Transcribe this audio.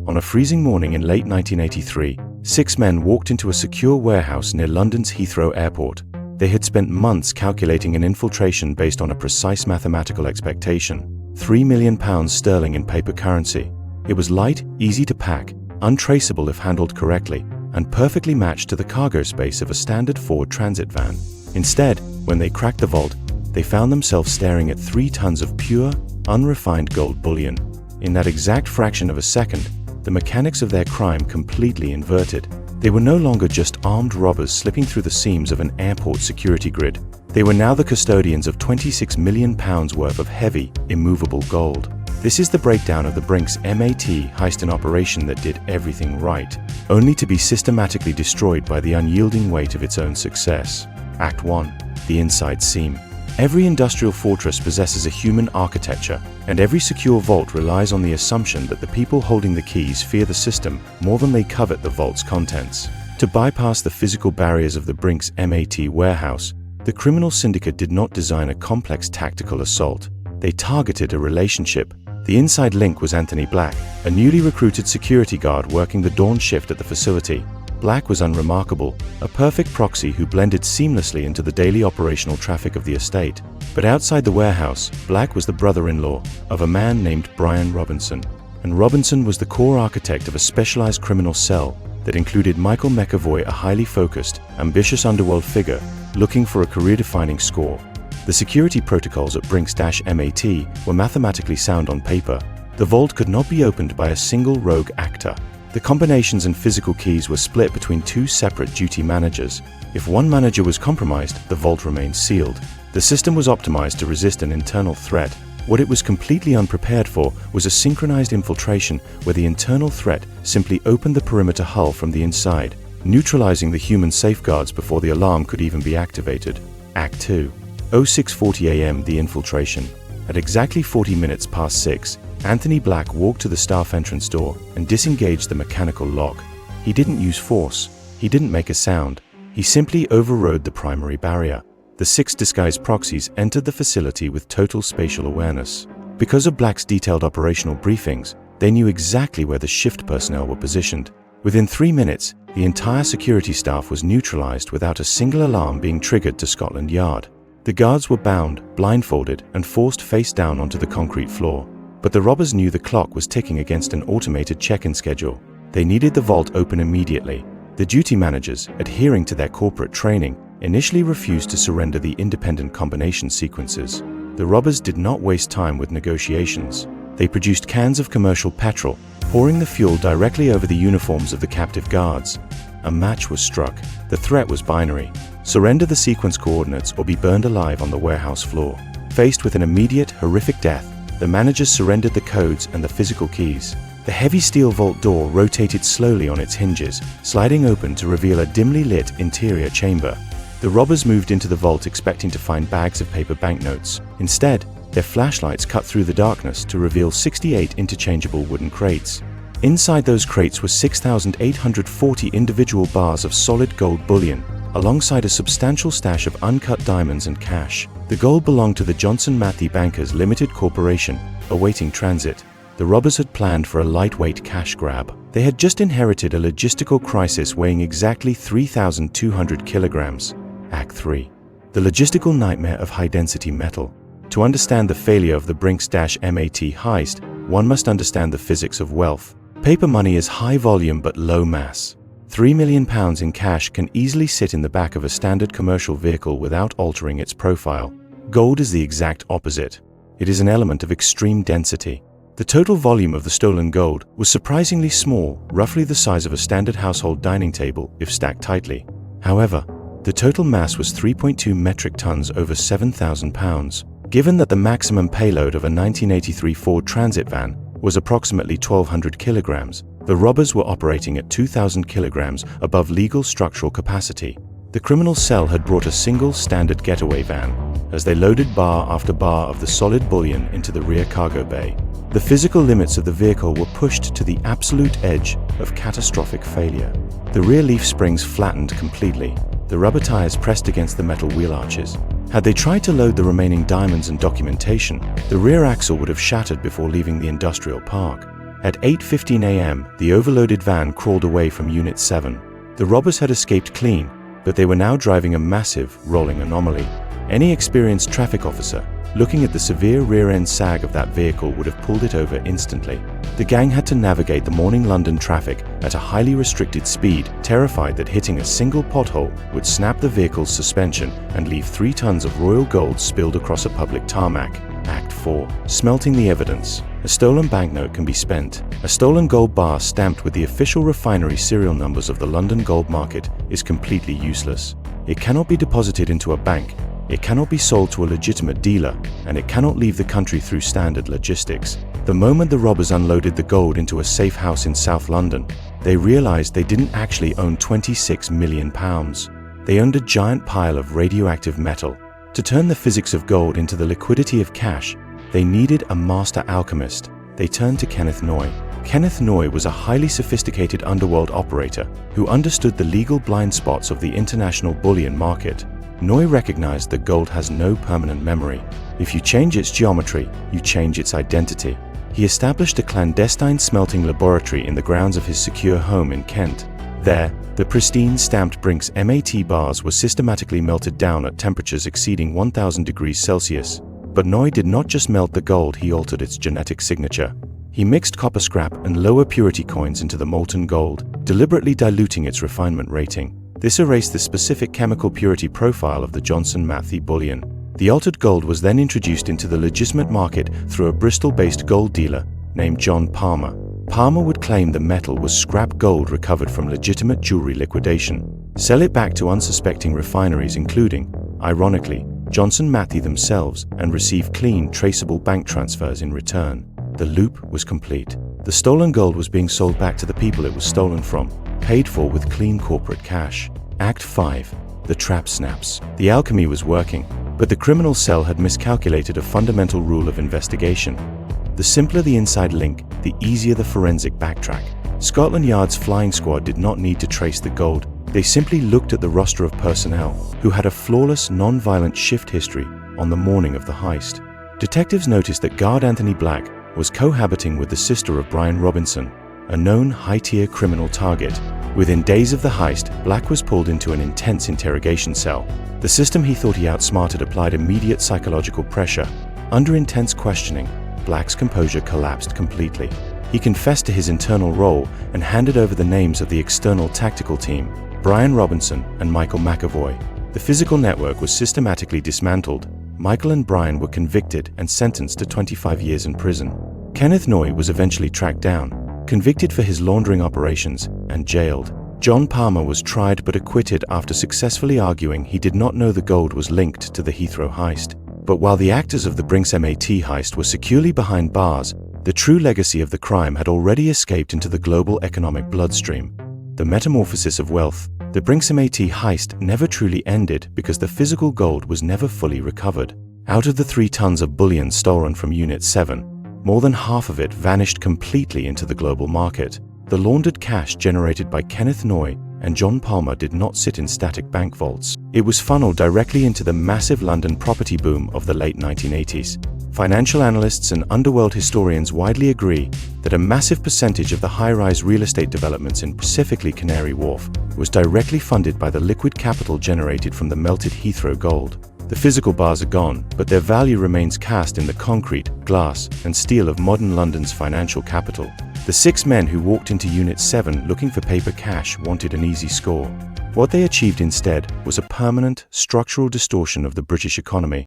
On a freezing morning in late 1983, 6 men walked into a secure warehouse near London's Heathrow Airport. They had spent months calculating an infiltration based on a precise mathematical expectation: £3 million in paper currency. It was light, easy to pack, untraceable if handled correctly, and perfectly matched to the cargo space of a standard Ford Transit van. Instead, when they cracked the vault, they found themselves staring at 3 tons of pure, unrefined gold bullion. In that exact fraction of a second, the mechanics of their crime completely inverted. They were no longer just armed robbers slipping through the seams of an airport security grid. They were now the custodians of £26 million worth of heavy, immovable gold. This is the breakdown of the Brinks-Mat heist, an operation that did everything right, only to be systematically destroyed by the unyielding weight of its own success. Act 1. The Inside Seam. Every industrial fortress possesses a human architecture, and every secure vault relies on the assumption that the people holding the keys fear the system more than they covet the vault's contents. To bypass the physical barriers of the Brinks-Mat warehouse, the criminal syndicate did not design a complex tactical assault. They targeted a relationship. The inside link was Anthony Black, a newly recruited security guard working the dawn shift at the facility. Black was unremarkable, a perfect proxy who blended seamlessly into the daily operational traffic of the estate. But outside the warehouse, Black was the brother-in-law of a man named Brian Robinson. And Robinson was the core architect of a specialized criminal cell that included Michael McAvoy, a highly focused, ambitious underworld figure looking for a career-defining score. The security protocols at Brinks-Mat were mathematically sound on paper. The vault could not be opened by a single rogue actor. The combinations and physical keys were split between 2 separate duty managers. If one manager was compromised, the vault remained sealed. The system was optimized to resist an internal threat. What it was completely unprepared for was a synchronized infiltration where the internal threat simply opened the perimeter hull from the inside, neutralizing the human safeguards before the alarm could even be activated. Act 2. 06:40 a.m. The infiltration. At exactly 40 minutes past 6, Anthony Black walked to the staff entrance door and disengaged the mechanical lock. He didn't use force. He didn't make a sound. He simply overrode the primary barrier. The 6 disguised proxies entered the facility with total spatial awareness. Because of Black's detailed operational briefings, they knew exactly where the shift personnel were positioned. Within 3 minutes, the entire security staff was neutralized without a single alarm being triggered to Scotland Yard. The guards were bound, blindfolded, and forced face down onto the concrete floor. But the robbers knew the clock was ticking against an automated check-in schedule. They needed the vault open immediately. The duty managers, adhering to their corporate training, initially refused to surrender the independent combination sequences. The robbers did not waste time with negotiations. They produced cans of commercial petrol, pouring the fuel directly over the uniforms of the captive guards. A match was struck. The threat was binary: surrender the sequence coordinates or be burned alive on the warehouse floor. Faced with an immediate, horrific death, the managers surrendered the codes and the physical keys. The heavy steel vault door rotated slowly on its hinges, sliding open to reveal a dimly lit interior chamber. The robbers moved into the vault expecting to find bags of paper banknotes. Instead, their flashlights cut through the darkness to reveal 68 interchangeable wooden crates. Inside those crates were 6,840 individual bars of solid gold bullion, alongside a substantial stash of uncut diamonds and cash. The gold belonged to the Johnson Matthey Bankers Limited Corporation, awaiting transit. The robbers had planned for a lightweight cash grab. They had just inherited a logistical crisis weighing exactly 3,200 kilograms. Act 3. The logistical nightmare of high-density metal. To understand the failure of the Brinks-Mat heist, one must understand the physics of wealth. Paper money is high volume but low mass. £3 million in cash can easily sit in the back of a standard commercial vehicle without altering its profile. Gold is the exact opposite. It is an element of extreme density. The total volume of the stolen gold was surprisingly small, roughly the size of a standard household dining table if stacked tightly. However, the total mass was 3.2 metric tons over 7,000 pounds. Given that the maximum payload of a 1983 Ford Transit van was approximately 1,200 kilograms, the robbers were operating at 2,000 kilograms above legal structural capacity. The criminal cell had brought a single standard getaway van as they loaded bar after bar of the solid bullion into the rear cargo bay. The physical limits of the vehicle were pushed to the absolute edge of catastrophic failure. The rear leaf springs flattened completely. The rubber tires pressed against the metal wheel arches. Had they tried to load the remaining diamonds and documentation, the rear axle would have shattered before leaving the industrial park. At 8:15 a.m., the overloaded van crawled away from Unit 7. The robbers had escaped clean, but they were now driving a massive, rolling anomaly. Any experienced traffic officer, looking at the severe rear-end sag of that vehicle, would have pulled it over instantly. The gang had to navigate the morning London traffic at a highly restricted speed, terrified that hitting a single pothole would snap the vehicle's suspension and leave 3 tons of royal gold spilled across a public tarmac. Act 4. Smelting the evidence. A stolen banknote can be spent. A stolen gold bar stamped with the official refinery serial numbers of the London gold market is completely useless. It cannot be deposited into a bank, it cannot be sold to a legitimate dealer, and it cannot leave the country through standard logistics. The moment the robbers unloaded the gold into a safe house in South London, they realized they didn't actually own £26 million. They owned a giant pile of radioactive metal. To turn the physics of gold into the liquidity of cash, they needed a master alchemist. They turned to Kenneth Noye. Kenneth Noye was a highly sophisticated underworld operator who understood the legal blind spots of the international bullion market. Noye recognized that gold has no permanent memory. If you change its geometry, you change its identity. He established a clandestine smelting laboratory in the grounds of his secure home in Kent. There, the pristine stamped Brinks-Mat bars were systematically melted down at temperatures exceeding 1000 degrees Celsius. But Noye did not just melt the gold, he altered its genetic signature. He mixed copper scrap and lower purity coins into the molten gold, deliberately diluting its refinement rating. This erased the specific chemical purity profile of the Johnson Matthey bullion. The altered gold was then introduced into the legitimate market through a Bristol-based gold dealer named John Palmer. Palmer would claim the metal was scrap gold recovered from legitimate jewelry liquidation, sell it back to unsuspecting refineries including, ironically, Johnson Matthey themselves, and receive clean, traceable bank transfers in return. The loop was complete. The stolen gold was being sold back to the people it was stolen from, paid for with clean corporate cash. Act 5. The trap snaps. The alchemy was working, but the criminal cell had miscalculated a fundamental rule of investigation. The simpler the inside link, the easier the forensic backtrack. Scotland Yard's flying squad did not need to trace the gold. They simply looked at the roster of personnel who had a flawless, non-violent shift history on the morning of the heist. Detectives noticed that guard Anthony Black was cohabiting with the sister of Brian Robinson, a known high-tier criminal target. Within days of the heist, Black was pulled into an intense interrogation cell. The system he thought he outsmarted applied immediate psychological pressure. Under intense questioning, Black's composure collapsed completely. He confessed to his internal role and handed over the names of the external tactical team, Brian Robinson and Michael McAvoy. The physical network was systematically dismantled. Michael and Brian were convicted and sentenced to 25 years in prison. Kenneth Noye was eventually tracked down, convicted for his laundering operations, and jailed. John Palmer was tried but acquitted after successfully arguing he did not know the gold was linked to the Heathrow heist. But while the actors of the Brinks-Mat heist were securely behind bars, the true legacy of the crime had already escaped into the global economic bloodstream. The metamorphosis of wealth. The Brinks-Mat heist never truly ended because the physical gold was never fully recovered. Out of the 3 tons of bullion stolen from Unit 7, more than half of it vanished completely into the global market. The laundered cash generated by Kenneth Noye and John Palmer did not sit in static bank vaults. It was funneled directly into the massive London property boom of the late 1980s. Financial analysts and underworld historians widely agree that a massive percentage of the high-rise real estate developments in specifically Canary Wharf was directly funded by the liquid capital generated from the melted Heathrow gold. The physical bars are gone, but their value remains cast in the concrete, glass, and steel of modern London's financial capital. The 6 men who walked into Unit 7 looking for paper cash wanted an easy score. What they achieved instead was a permanent, structural distortion of the British economy.